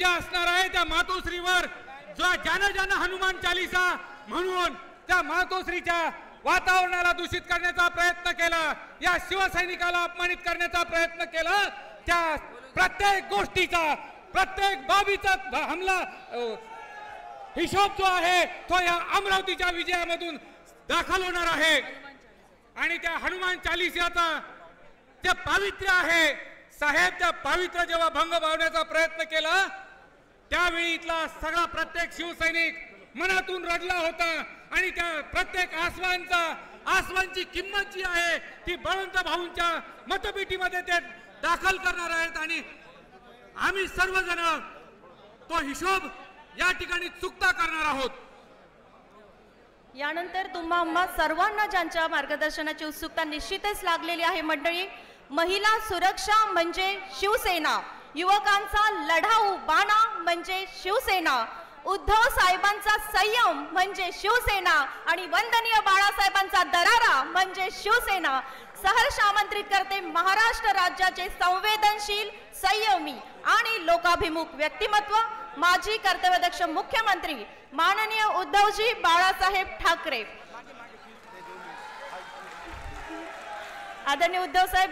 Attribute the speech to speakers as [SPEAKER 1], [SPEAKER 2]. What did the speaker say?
[SPEAKER 1] असणार आहे त्या मातोश्रीवर ज्यानं हनुमान चालीसा म्हणून त्या मातोश्रीच्या वातावरणाला दूषित करण्याचा प्रयत्न केला, या शिवसैनिकाला अपमानित करण्याचा प्रयत्न केला, त्या प्रत्येक गोष्टीचा प्रत्येक बाबीचा हमला हिशोब जो आहे तो या अमरावतीच्या विजयामधून दाखल होणार आहे। आणि त्या हनुमान चालीसाचा जे पावित्र्य आहे साहेब, त्या पावित्र्य जेव्हा भंग पाडण्याचा प्रयत्न केला त्यावेळी इथला सगळा प्रत्येक शिवसैनिक मनातून रडला होता आणि त्या प्रत्येक आसवांची किंमत जी आहे ती बळवंत भाऊंच्या मतपेटीमध्ये ते दाखल करणार आहेत आणि आम्ही सर्वजण तो हिशोब या ठिकाणी चुकता करणार आहोत।
[SPEAKER 2] यानंतर तुम्हा सर्वांना ज्यांच्या मार्गदर्शनाची उत्सुकता निश्चितच लागलेली आहे मंडळी, महिला सुरक्षा म्हणजे शिवसेना, युवकांचा लढाऊ बाणा म्हणजे शिवसेना, उद्धव साहेबांचा संयम म्हणजे शिवसेना आणि वंदनीय बाळासाहेबांचा दरारा म्हणजे शिवसेना। सहर्ष आमंत्रित करते महाराष्ट्र राज्याचे संवेदनशील, संयमी आणि लोकाभिमुख व्यक्तिमत्व माजी कर्तव्यदक्ष मुख्यमंत्री माननीय उद्धवजी बाळासाहेब ठाकरे। आदरणीय उद्धव साहेब